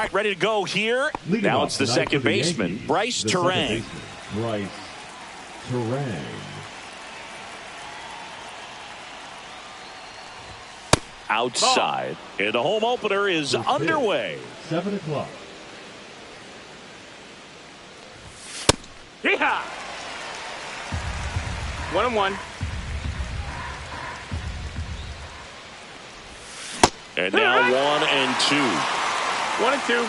right, ready to go here. Now it's the second baseman, Bryce Terang. Bryce Terang. Outside. And the home opener is underway. 7 o'clock. Yeehaw! 1-1. And now 1-2. 1-2.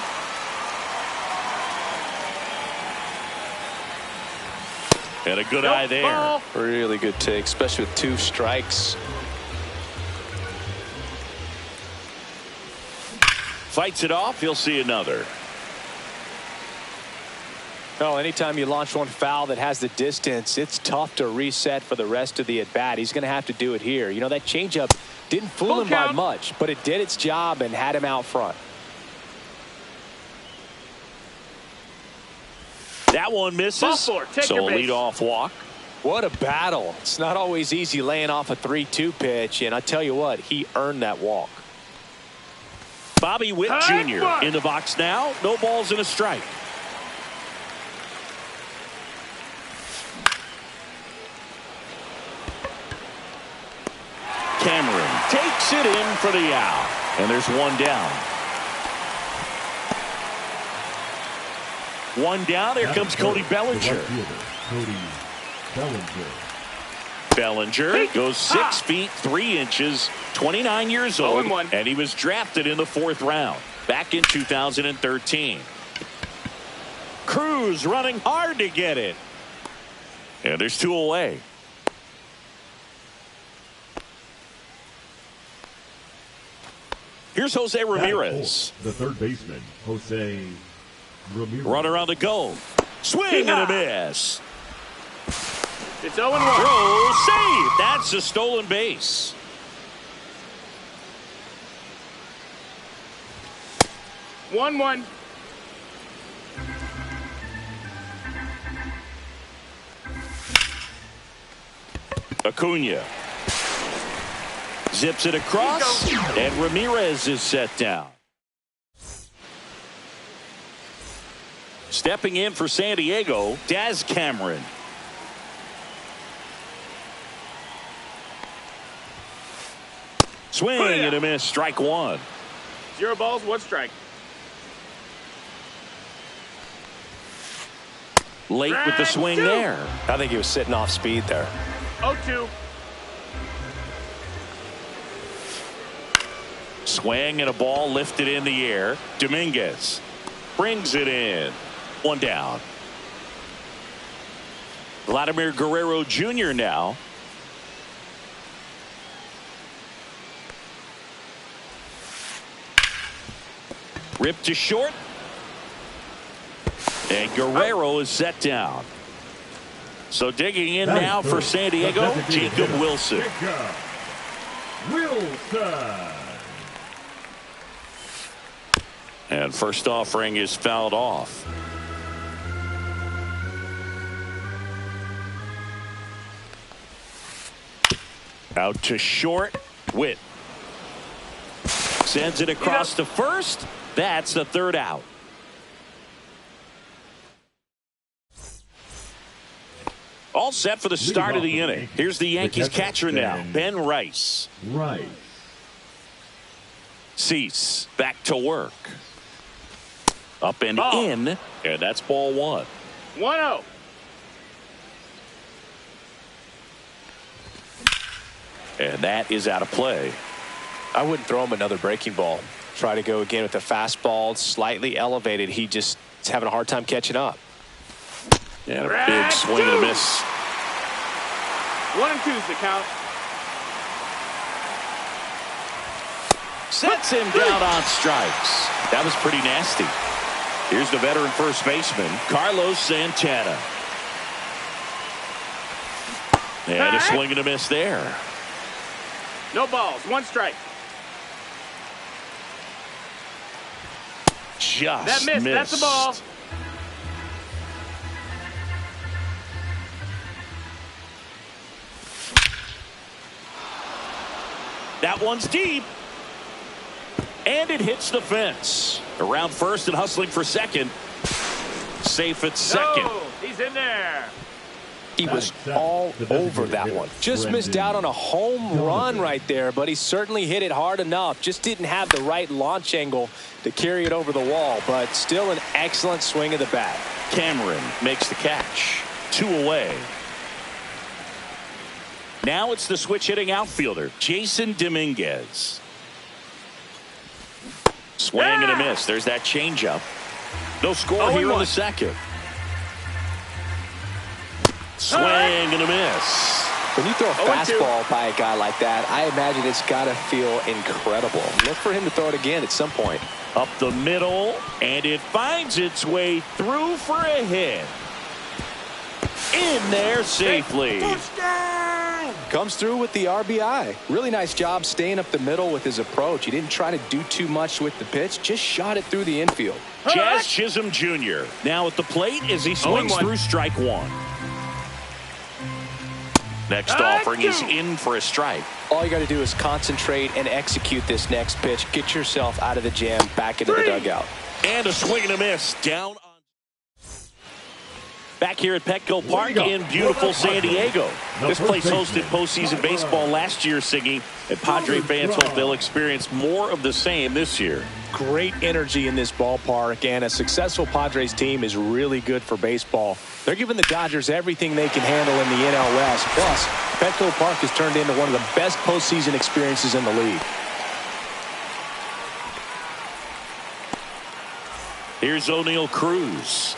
And a good eye there. Ball. Really good take, especially with 2 strikes. Fights it off. He'll see another. Oh, anytime you launch one foul that has the distance, it's tough to reset for the rest of the at-bat. He's going to have to do it here. You know, that changeup didn't fool him by much, but it did its job and had him out front. That one misses. So a leadoff walk. What a battle. It's not always easy laying off a 3-2 pitch, and I tell you what, he earned that walk. Bobby Witt Jr. in the box now. No balls and a strike. Cameron takes it in for the out. And there's one down. One down. Here comes Cody Bellinger. Bellinger goes 6 feet 3 inches, 29 years old, and he was drafted in the 4th round back in 2013. Cruz running hard to get it. And there's 2 away. Here's Jose Ramirez. The third baseman, Jose Ramirez. Runner on the go. Swing and a miss. It's 0-1. Throw, save. That's a stolen base. 1-1. Acuna zips it across, and Ramirez is set down. Stepping in for San Diego, Daz Cameron. Swing and a miss, strike 1. 0 balls, 1 strike. Late with the swing there. I think he was sitting off speed there. 0-2. Swing and a ball lifted in the air. Dominguez brings it in. 1 down. Vladimir Guerrero Jr. now. Ripped to short. And Guerrero is set down. So digging in now for San Diego, Jacob Wilson. And first offering is fouled off. Out to short. Witt sends it across to first. That's the 3rd out. All set for the start of the inning. Here's the Yankees catcher now, Ben Rice. Cease back to work. Up and in, and that's ball 1. 1-0. And that is out of play. I wouldn't throw him another breaking ball. Try to go again with the fastball, slightly elevated. He just is having a hard time catching up. And a big swing and a miss. 1-2 is the count. Sets him down on strikes. That was pretty nasty. Here's the veteran first baseman, Carlos Santana. And a swing and a miss there. No balls, 1 strike. Just missed. missed. That's the ball. That one's deep. And it hits the fence. Around first and hustling for second. Safe at second. No, he's in there. He was all over that one. Just missed out on a home run right there, but he certainly hit it hard enough. Just didn't have the right launch angle to carry it over the wall, but still an excellent swing of the bat. Cameron makes the catch. 2 away. Now it's the switch hitting outfielder, Jason Dominguez. Swing and a miss. There's that changeup. No score here in the second. Swing and a miss. When you throw a fastball by a guy like that, I imagine it's got to feel incredible. Look for him to throw it again at some point. Up the middle, and it finds its way through for a hit. In there safely. Comes through with the RBI. Really nice job staying up the middle with his approach. He didn't try to do too much with the pitch, just shot it through the infield. Jazz Chisholm Jr. now at the plate as he swings through strike one. Next offering is in for a strike. All you got to do is concentrate and execute this next pitch. Get yourself out of the jam, back into the dugout. And a swing and a miss down on. Back here at Petco Park in beautiful San Diego. This place hosted postseason baseball last year, Siggy, and Padre fans hope they'll experience more of the same this year. Great energy in this ballpark, and a successful Padres team is really good for baseball. They're giving the Dodgers everything they can handle in the NL West. Plus, Petco Park has turned into one of the best postseason experiences in the league. Here's O'Neal Cruz.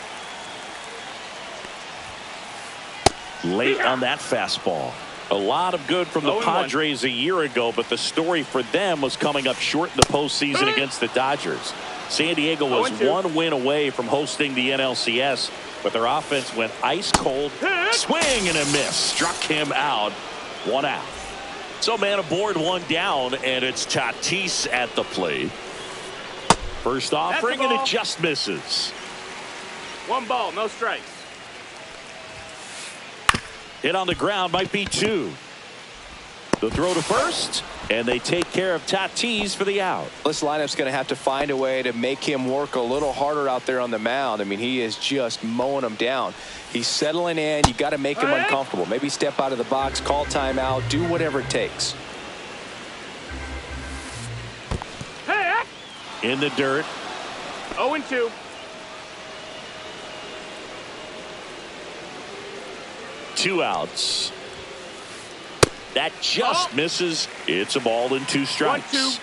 Late on that fastball. A lot of good from the Padres a year ago, but the story for them was coming up short in the postseason against the Dodgers. San Diego was 1 win away from hosting the NLCS, but their offense went ice cold. Swing and a miss. Struck him out. 1 out. So man aboard, 1 down, and it's Tatis at the plate. First offering, and it just misses. 1 ball, no strikes. Hit on the ground, might be 2. The throw to first, and they take care of Tatis for the out. This lineup's going to have to find a way to make him work a little harder out there on the mound. I mean, he is just mowing them down. He's settling in. You got to make him uncomfortable. Maybe step out of the box, call timeout, do whatever it takes. In the dirt. 0-2. Two outs. That just misses. It's a ball and 2 strikes. 1-2.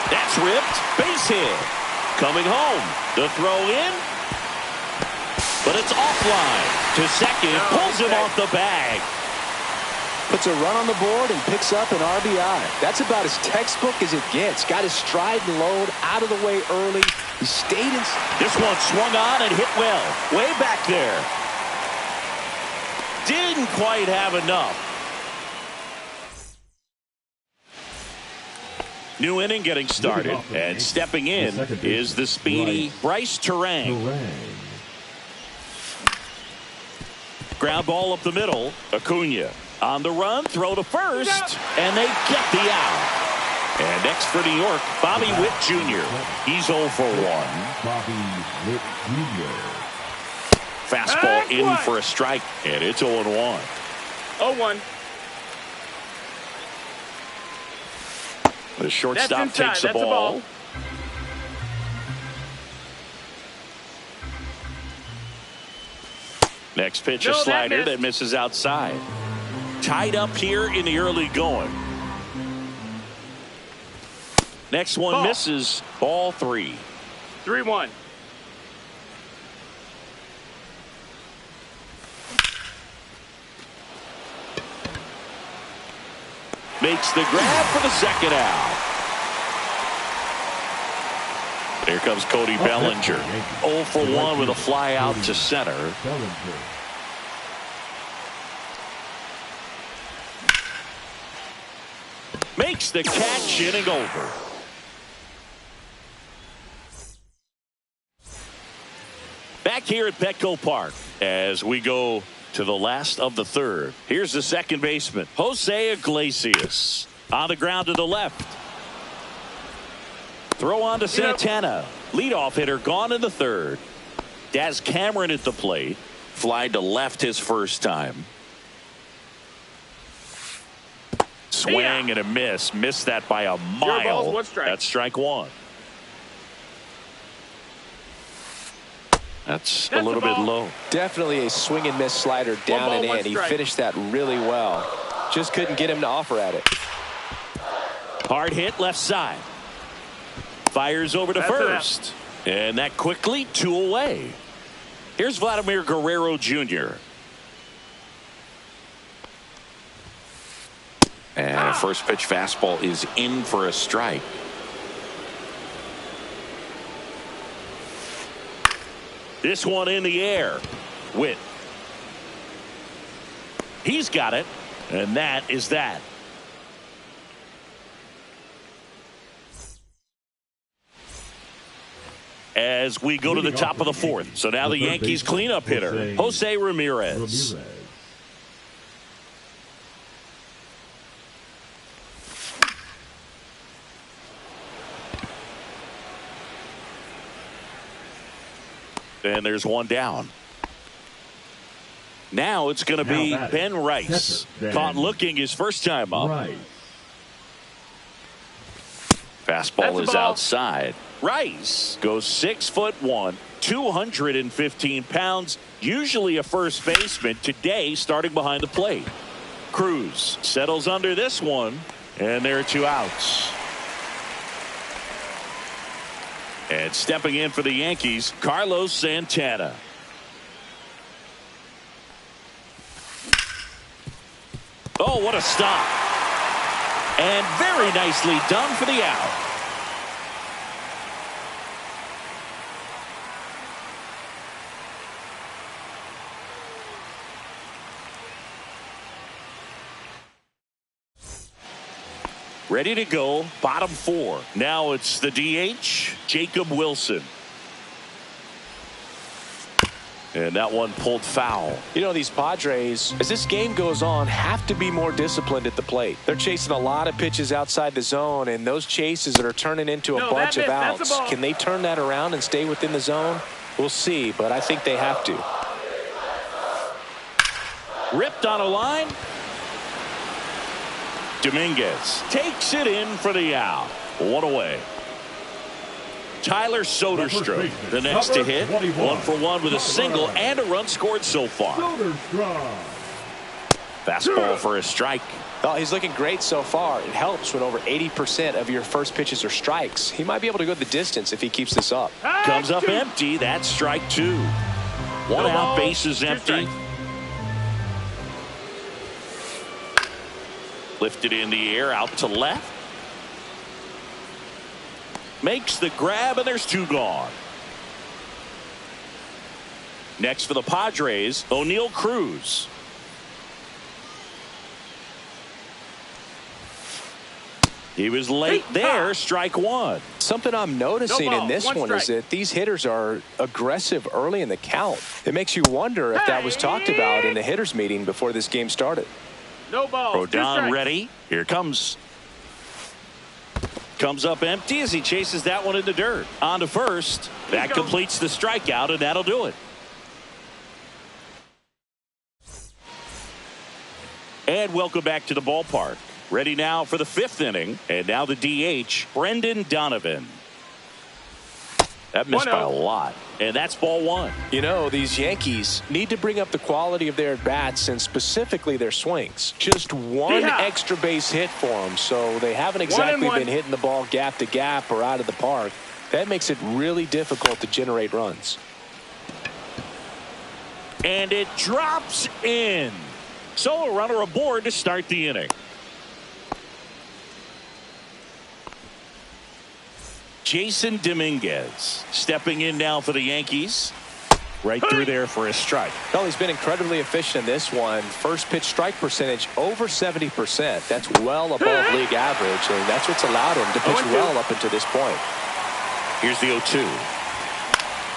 That's ripped. Base hit. Coming home. The throw in. But it's offline. To second. Pulls him off the bag. Puts a run on the board and picks up an RBI. That's about as textbook as it gets. Got his stride and load out of the way early. He stayed in. This one swung on and hit well. Way back there. Didn't quite have enough. New inning getting started. And stepping in is the speedy Bryce Terang. Ground ball up the middle. Acuna. On the run, throw to first, and they get the out. And next for New York, Bobby Witt Jr. He's 0 for 1. Bobby Witt Jr. Fastball in for a strike, and it's 0-1. 0-1. The shortstop takes the ball. Next pitch, a slider that misses outside. Tied up here in the early going. Next one misses. Ball 3. 3-1. Makes the grab for the second out. Here comes Cody Bellinger. 0 for 1 with a fly out to center. Makes the catch, inning over. Back here at Petco Park as we go to the last of the third. Here's the second baseman, Jose Iglesias. On the ground to the left. Throw on to Santana. Leadoff hitter gone in the third. Daz Cameron at the plate. Fly to left his first time. Swing and a miss. Missed that by a mile. That's strike one. That's a little bit low. Definitely a swing and miss slider down and in. He finished that really well. Just couldn't get him to offer at it. Hard hit left side. Fires over to first. And that quickly 2 away. Here's Vladimir Guerrero Jr. And a first pitch fastball is in for a strike. This one in the air. Witt. He's got it. And that is that. As we go to the top of the fourth. So now the Yankees cleanup hitter, Jose Ramirez. And there's one down. Now it's going to be Ben Rice. Caught looking his first time up. Fastball is outside. Rice goes 6'1", 215 pounds, usually a first baseman. Today starting behind the plate. Cruz settles under this one, and there are 2 outs. And stepping in for the Yankees, Carlos Santana. Oh, what a stop. And very nicely done for the out. Ready to go, bottom 4. Now it's the DH, Jacob Wilson. And that one pulled foul. You know, these Padres, as this game goes on, have to be more disciplined at the plate. They're chasing a lot of pitches outside the zone, and those chases that are turning into a bunch of outs. Can they turn that around and stay within the zone? We'll see, but I think they have to. Ripped on a line. Dominguez takes it in for the out. 1 away. Tyler Soderstrom, the next to hit. 1 for 1 with a single and a run scored so far. Fastball for a strike. Oh, he's looking great so far. It helps when over 80% of your first pitches are strikes. He might be able to go the distance if he keeps this up. Comes up empty. That's strike 2. 1 out, bases empty. Lifted in the air, out to left. Makes the grab, and there's 2 gone. Next for the Padres, O'Neal Cruz. He was late there, strike 1. Something I'm noticing in this one is that these hitters are aggressive early in the count. It makes you wonder if that was talked about in the hitters meeting before this game started. No ball. Rodon ready. Here comes. Comes up empty as he chases that one in the dirt. On to first. That completes the strikeout, and that'll do it. And welcome back to the ballpark. Ready now for the 5th inning. And now the DH, Brendan Donovan. That missed by a lot. And that's ball 1. You know, these Yankees need to bring up the quality of their at-bats and specifically their swings. Just one extra base hit for them, so they haven't exactly been hitting the ball gap to gap or out of the park. That makes it really difficult to generate runs. And it drops in. So a runner aboard to start the inning. Jason Dominguez stepping in now for the Yankees. Right through there for a strike. Well, he's been incredibly efficient in this one. First pitch strike percentage over 70%. That's well above league average, and that's what's allowed him to pitch well up until this point. Here's the 0-2.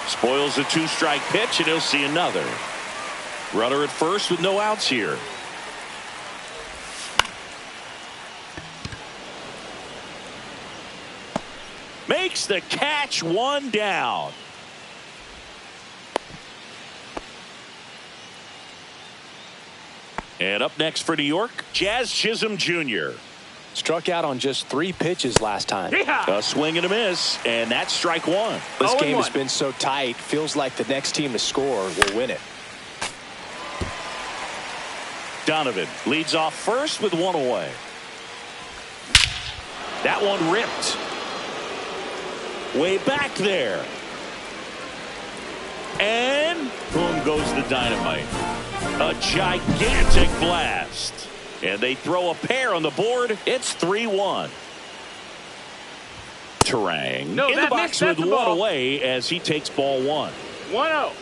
Spoils a 2-strike pitch, and he'll see another. Runner at first with no outs here. Makes the catch, 1 down. And up next for New York, Jazz Chisholm Jr. Struck out on just 3 pitches last time. A swing and a miss, and that's strike 1. This game has been so tight, feels like the next team to score will win it. Donovan leads off first with 1 away. That one ripped. Way back there. And boom goes the dynamite. A gigantic blast. And they throw a pair on the board. It's 3-1. Terang in the box with 1 away as he takes ball 1. 1-0.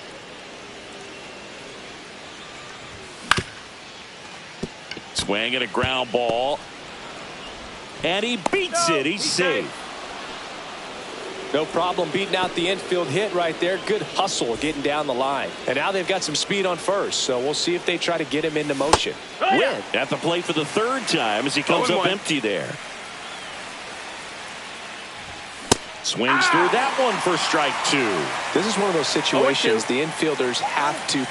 Swing and a ground ball. And he beats it. He's safe. No problem beating out the infield hit right there. Good hustle getting down the line. And now they've got some speed on first, so we'll see if they try to get him into motion. Win at the plate for the 3rd time as he comes up empty there. Swings through that one for strike 2. This is one of those situations the infielders have to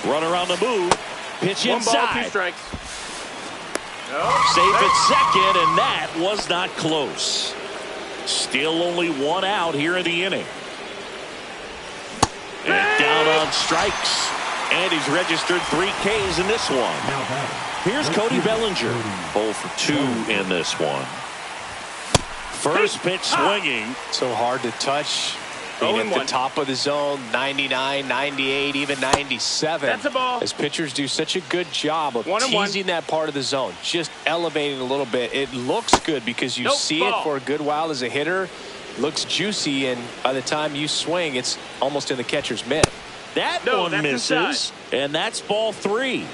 Runner on the move. Pitch 1 inside. ball, 2 strikes. Safe at second, and that was not close. Still only 1 out here in the inning. And down on strikes. And he's registered 3 Ks in this one. Here's Cody Bellinger. 0 for 2 in this one. First pitch swinging. So hard to touch. Being at the top of the zone, 99, 98, even 97. That's a ball. As pitchers do such a good job of teasing that part of the zone, just elevating a little bit. It looks good because you see it for a good while as a hitter. Looks juicy, and by the time you swing, it's almost in the catcher's mitt. That one misses, and that's ball 3.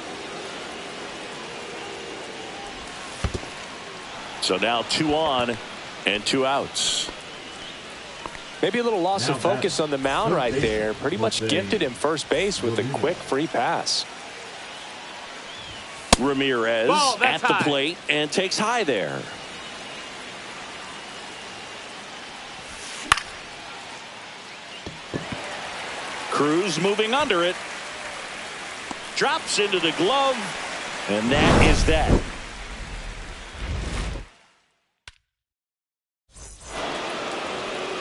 So now 2 on and 2 outs. Maybe a little loss of focus on the mound right there. Pretty much gifted him first base with a quick free pass. Ramirez at the plate and takes high there. Cruz moving under it. Drops into the glove, and that is that.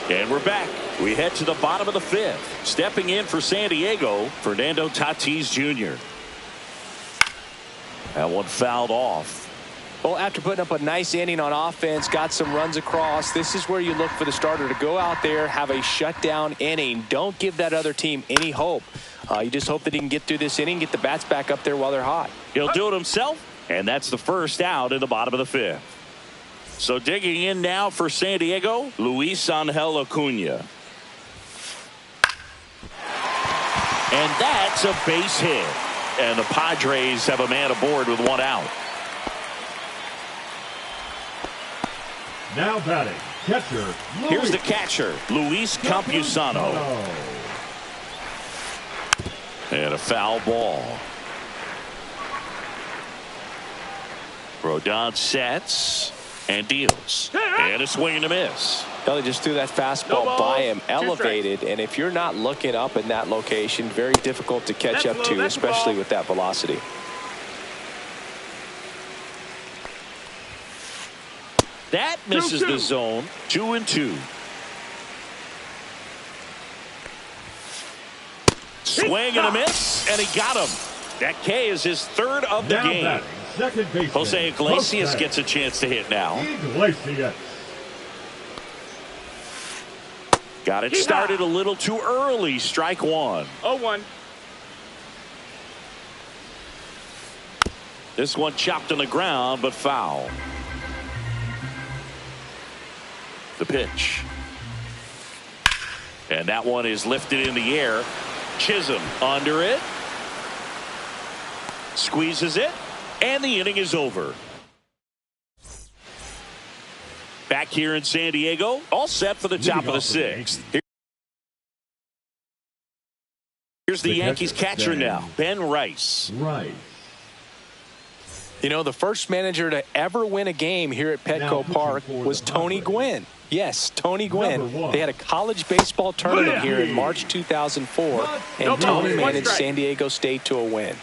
And we're back. We head to the bottom of the 5th. Stepping in for San Diego, Fernando Tatis Jr. That one fouled off. Well, after putting up a nice inning on offense, got some runs across, this is where you look for the starter to go out there, have a shutdown inning. Don't give that other team any hope. You just hope that he can get through this inning, get the bats back up there while they're hot. He'll do it himself, and that's the first out in the bottom of the 5th. So digging in now for San Diego, Luis Angel Acuna. And that's a base hit. And the Padres have a man aboard with 1 out. Now batting, catcher. Here's the catcher, Luis Campusano. And a foul ball. Rodon sets and deals. And a swing and a miss. They just threw that fastball by him, elevated, and if you're not looking up in that location, very difficult to catch up to, especially with that velocity. That misses the zone. 2-2. Swing and a miss, and he got him. That K is his 3rd of the game. Jose Iglesias gets a chance to hit now. Got it started a little too early. Strike 1. 0-1. This one chopped on the ground, but foul. The pitch. And that one is lifted in the air. Chisholm under it. Squeezes it. And the inning is over. Back here in San Diego, all set for the top of the 6th. Here's the Yankees catcher now, Ben Rice. You know, the first manager to ever win a game here at Petco Park was Tony Gwynn. Yes, Tony Gwynn. They had a college baseball tournament here in March 2004, and Tony managed San Diego State to a win.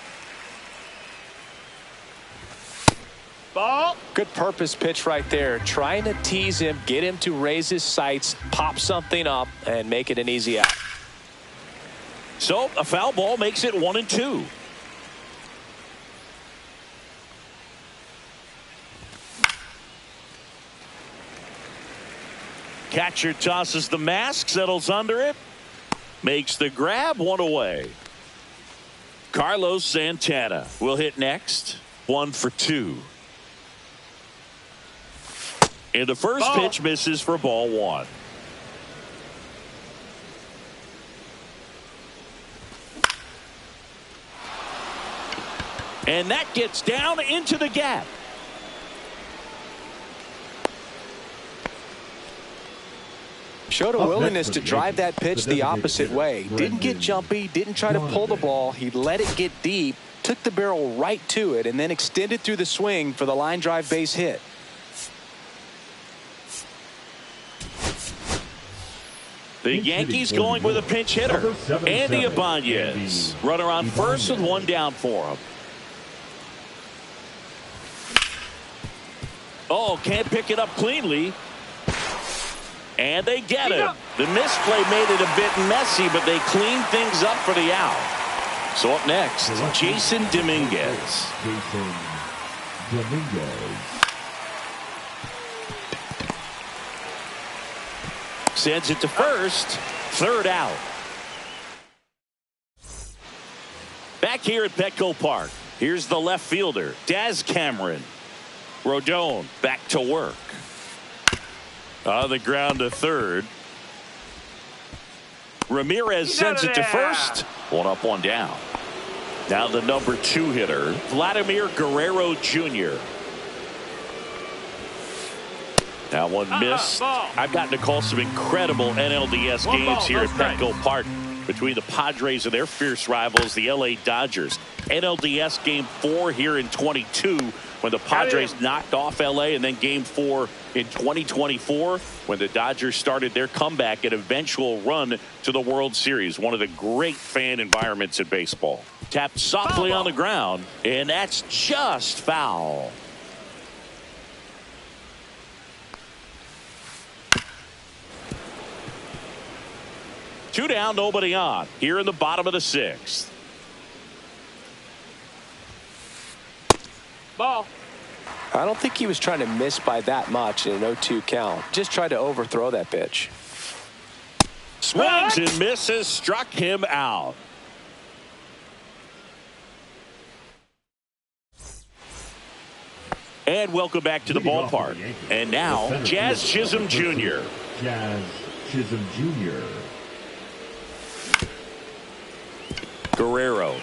Ball. Good purpose pitch right there. Trying to tease him, get him to raise his sights, pop something up, and make it an easy out. So a foul ball makes it 1-2. Catcher tosses the mask, settles under it, makes the grab, one away. Carlos Santana will hit next. 1 for 2. And the first pitch misses for ball 1. And that gets down into the gap. Showed a willingness to drive that pitch the opposite way. Didn't get jumpy, didn't try to pull the ball. He let it get deep, took the barrel right to it, and then extended through the swing for the line drive base hit. The Yankees going with a pinch hitter. Andy Ibanez. Runner on first with 1 down for him. Oh, can't pick it up cleanly. And they get it. The misplay made it a bit messy, but they clean things up for the out. So up next, Jason Dominguez. Sends it to first. 3rd out. Back here at Petco Park, here's the left fielder, Daz Cameron. Rodon back to work. On the ground to 3rd. Ramirez sends it to first. 1 up, 1 down. Now the number 2 hitter, Vladimir Guerrero Jr. That one missed. I've gotten to call some incredible NLDS games here at Petco Park between the Padres and their fierce rivals, the LA Dodgers. NLDS Game 4 here in 22 when the Padres knocked off LA, and then Game 4 in 2024 when the Dodgers started their comeback and eventual run to the World Series. One of the great fan environments in baseball. Tapped softly on the ground, and that's just foul. Two down, nobody on. Here in the bottom of the 6th. Ball. I don't think he was trying to miss by that much in an 0-2 count. Just tried to overthrow that pitch. Swings and misses, struck him out. And welcome back to the ballpark. And now, Jazz Chisholm Jr. Jazz Chisholm Jr. Guerrero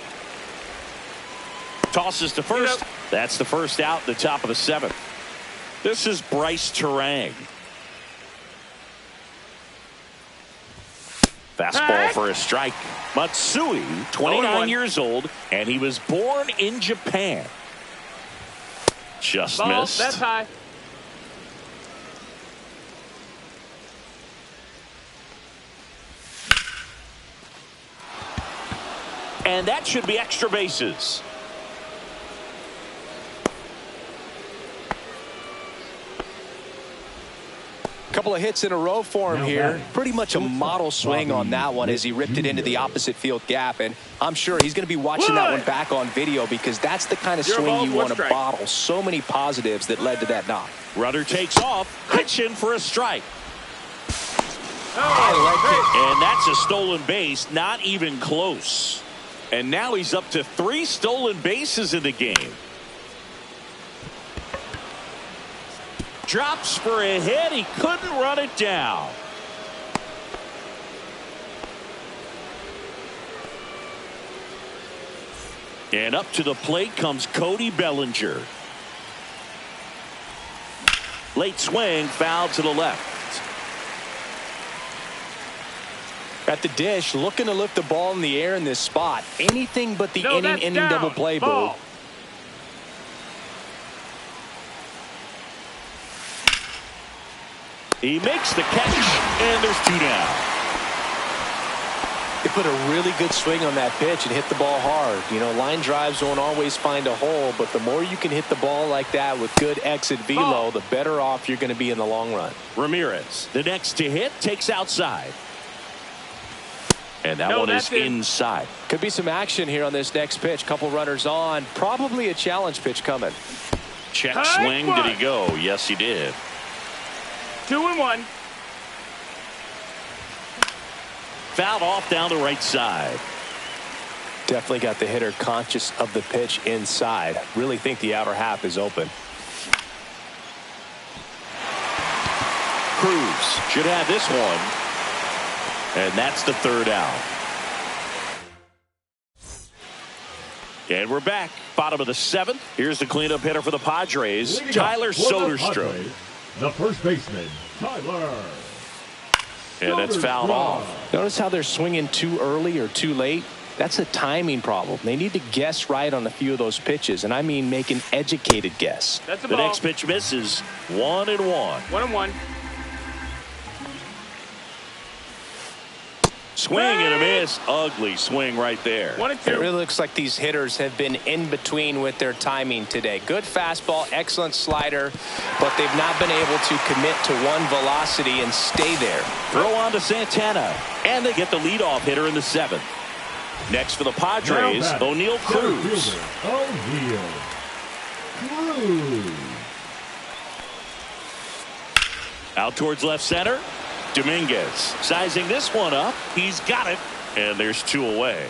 tosses to first. That's the first out in the top of the 7th. This is Bryce Terang. Fastball for a strike. Matsui, 29 years old, and he was born in Japan. Just missed. That's high. And that should be extra bases. Couple of hits in a row for him here. Pretty much a model swing on that one as he ripped it into the opposite field gap. And I'm sure he's going to be watching that one back on video because that's the kind of swing you want to bottle. So many positives that led to that knock. Runner takes off, pitching for a strike. And that's a stolen base, not even close. And now he's up to 3 stolen bases in the game. Drops for a hit. He couldn't run it down. And up to the plate comes Cody Bellinger. Late swing, foul to the left. At the dish, looking to lift the ball in the air in this spot. Anything but the inning double play, Boo. He makes the catch, and there's 2 down. They put a really good swing on that pitch and hit the ball hard. You know, line drives won't always find a hole, but the more you can hit the ball like that with good exit velo, the better off you're going to be in the long run. Ramirez, the next to hit, takes outside. And that one is inside. Could be some action here on this next pitch. Couple runners on. Probably a challenge pitch coming. Check swing. Did he go? Yes, he did. 2-1. Fouled off down the right side. Definitely got the hitter conscious of the pitch inside. Really think the outer half is open. Cruz should have this one. And that's the 3rd out. And we're back. Bottom of the 7th. Here's the cleanup hitter for the Padres, Tyler Soderstrom. The first baseman, Tyler. And that's fouled off. Notice how they're swinging too early or too late? That's a timing problem. They need to guess right on a few of those pitches, and I mean make an educated guess. That's the next pitch misses. 1-1. 1-1. Swing and a miss. Ugly swing right there. 1-2. It really looks like these hitters have been in between with their timing today. Good fastball, excellent slider, but they've not been able to commit to one velocity and stay there. Throw on to Santana, and they get the leadoff hitter in the 7th. Next for the Padres, O'Neal Cruz. O'Neal Cruz. Out towards left center. Dominguez sizing this one up. He's got it, and there's 2 away.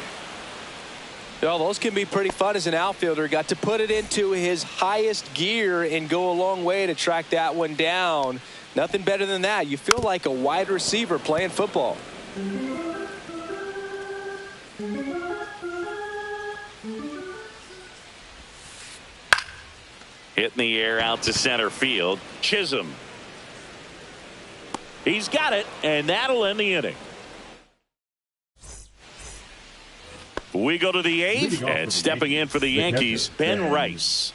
Well, those can be pretty fun as an outfielder. Got to put it into his highest gear and go a long way to track that one down. Nothing better than that. You feel like a wide receiver playing football. Hit in the air out to center field. Chisholm. He's got it, and that'll end the inning. We go to the 8th, and stepping in for the Yankees, Ben Rice.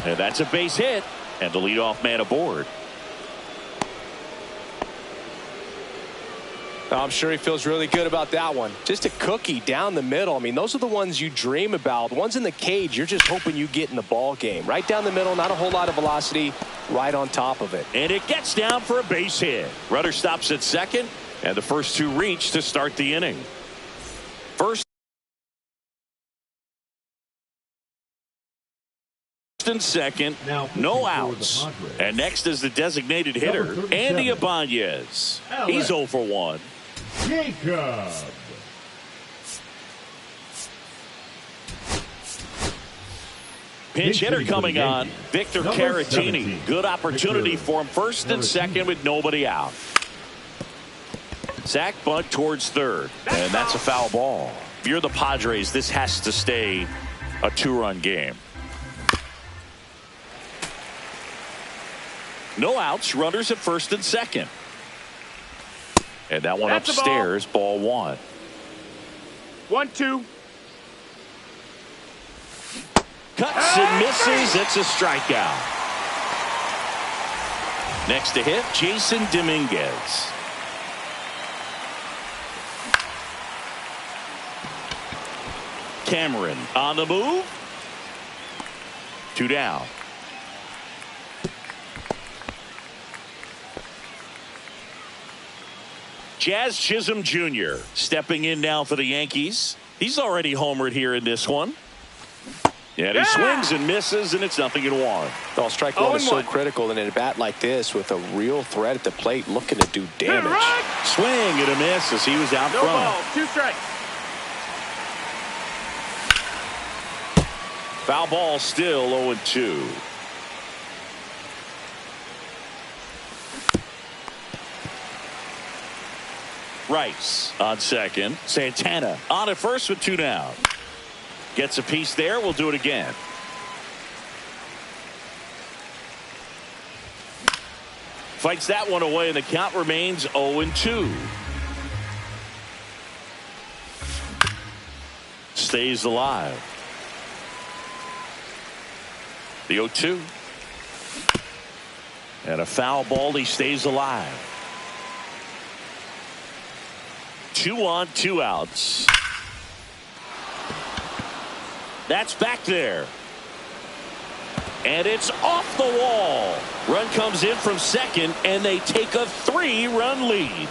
And that's a base hit, and the leadoff man aboard. I'm sure he feels really good about that one. Just a cookie down the middle. I mean, those are the ones you dream about. The ones in the cage, you're just hoping you get in the ball game. Right down the middle, not a whole lot of velocity, right on top of it. And it gets down for a base hit. Runner stops at second, and the first 2 reach to start the inning. First and second, no outs. And next is the designated hitter, Andy Ibanez. He's 0 for 1. Jacob. Pinch hitter coming on, Victor Caratini. Good opportunity for him, first and second with nobody out. Sack bunt towards third, and that's a foul ball. If you're the Padres, this has to stay a 2-run game. No outs, runners at first and second. And that one That's upstairs, ball 1. 1-2. Cuts and misses. It's a strikeout. Next to hit, Jason Dominguez. Cameron on the move. 2 down. Jazz Chisholm Jr. stepping in now for the Yankees. He's already homered here in this one. And he swings and misses, and it's 0-1. Oh, strike one is so critical in a bat like this with a real threat at the plate looking to do damage. Swing and a miss as he was out front. Ball, 2 strikes. Foul ball still 0-2. Rice on second. Santana on at first with 2 down. Gets a piece there. We'll do it again. fights that one away, and the count remains 0-2. Stays alive. The 0-2. And a foul ball. He stays alive. 2 on, 2 outs. That's back there. And it's off the wall. Run comes in from second, and they take a 3-run lead.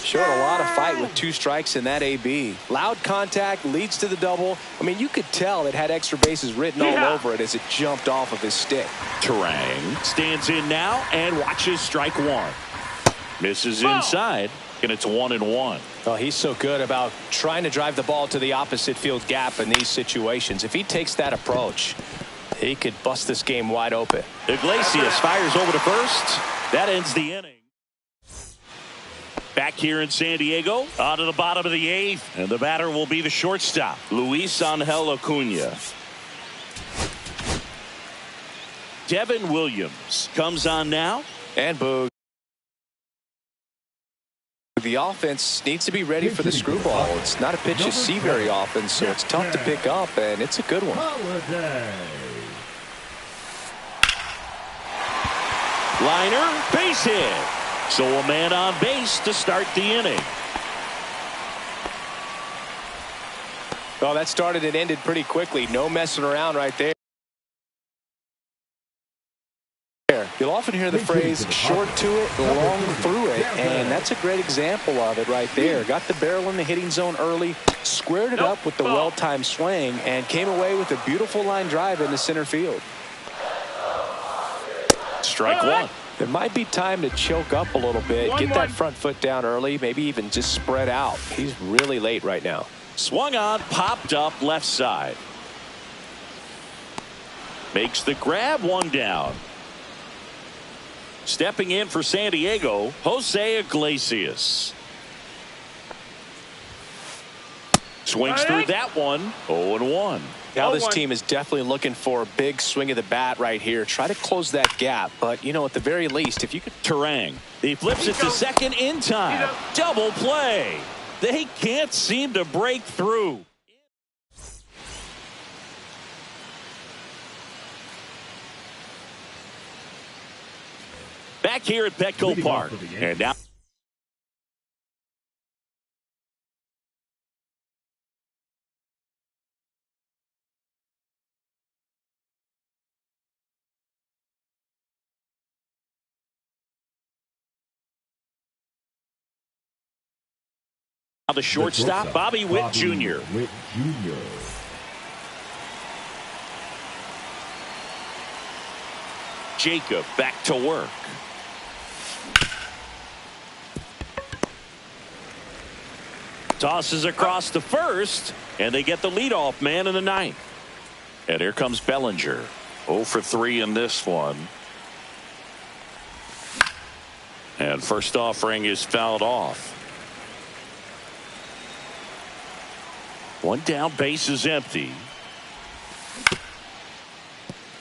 Showed a lot of fight with 2 strikes in that AB. Loud contact leads to the double. I mean, you could tell it had extra bases written all over it as it jumped off of his stick. Turang stands in now and watches strike 1. Misses inside, and it's 1-1. Oh, he's so good about trying to drive the ball to the opposite field gap in these situations. If he takes that approach, he could bust this game wide open. Iglesias fires over to first. That ends the inning. Back here in San Diego, on to the bottom of the 8th, and the batter will be the shortstop, Luis Angel Acuna. Devin Williams comes on now. And Boog. The offense needs to be ready for the screwball. It's not a pitch you see very often, so it's tough to pick up, and it's a good one. Liner, base hit. So a man on base to start the inning. Well, that started and ended pretty quickly. No messing around right there. You'll often hear the phrase short to it, long through it, and that's a great example of it right there. Got the barrel in the hitting zone early, squared it up with the well-timed swing, and came away with a beautiful line drive in the center field. Strike 1. It might be time to choke up a little bit, get that front foot down early, maybe even just spread out. He's really late right now. Swung on, popped up left side. Makes the grab, 1 down. Stepping in for San Diego, Jose Iglesias. Swings through that one, 0-1. Now this team is definitely looking for a big swing of the bat right here. Try to close that gap, but you know, at the very least, if you could. Turang, he flips it to second in time. Double play. They can't seem to break through. Back here at Petco Park, and now the shortstop, Bobby Witt Jr. Jacob back to work. Tosses across to first, and they get the leadoff man in the 9th. And here comes Bellinger. 0 for 3 in this one. And first offering is fouled off. 1 down, base is empty.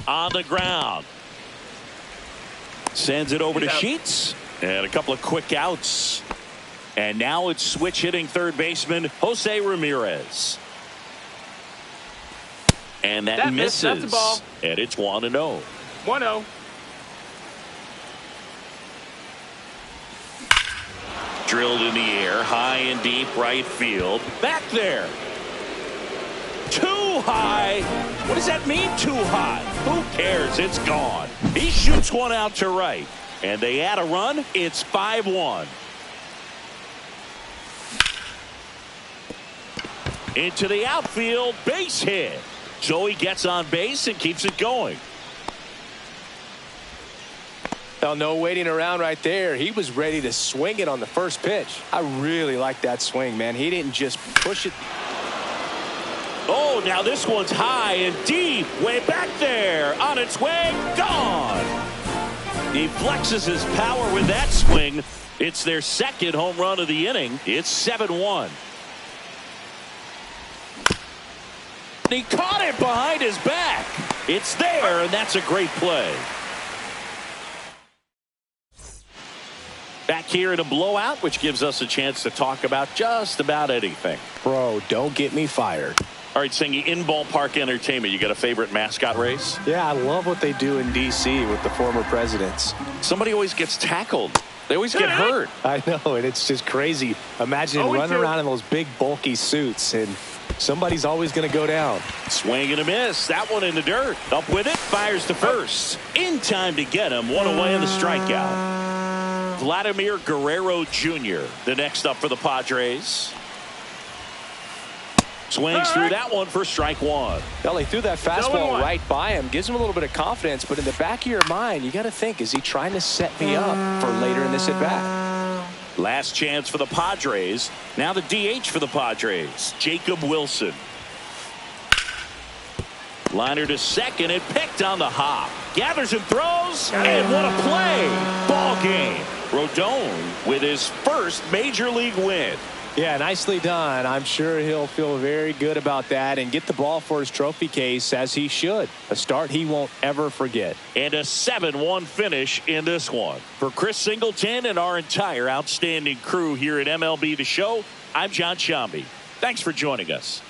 On the ground. Sends it over to Sheets. And a couple of quick outs. And now it's switch hitting third baseman Jose Ramirez. And that misses. That's a ball. And it's 1-0. 1-0. Drilled in the air, high and deep right field. Back there. Too high. What does that mean, too high? Who cares? It's gone. He shoots one out to right. And they add a run. It's 5-1. Into the outfield, base hit. So he gets on base and keeps it going. Well, no waiting around right there. He was ready to swing it on the first pitch. I really like that swing, man. He didn't just push it. Oh, now this one's high and deep. Way back there. On its way. Gone. He flexes his power with that swing. It's their second home run of the inning. It's 7-1. He caught it behind his back. It's there, and that's a great play. Back here in a blowout, which gives us a chance to talk about just about anything. Bro, don't get me fired. All right, Singy, in ballpark entertainment, you got a favorite mascot race? Yeah, I love what they do in D.C. with the former presidents. Somebody always gets tackled. They always get hurt. I know, and it's just crazy. Imagine running around in those big, bulky suits, and somebody's always going to go down. Swing and a miss. That one in the dirt. Up with it. Fires to first. In time to get him. One away in the strikeout. Vladimir Guerrero Jr., the next up for the Padres. Swings through that one for strike one. Well, he threw that fastball right by him. Gives him a little bit of confidence, but in the back of your mind, you got to think, is he trying to set me up for later in this at-bat? Last chance for the Padres. Now the DH for the Padres, Jacob Wilson. Liner to second and picked on the hop. Gathers and throws, and what a play. Ball game. Rodon with his first major league win. Yeah, nicely done. I'm sure he'll feel very good about that and get the ball for his trophy case, as he should. A start he won't ever forget. And a 7-1 finish in this one. For Chris Singleton and our entire outstanding crew here at MLB The Show, I'm John Shambi. Thanks for joining us.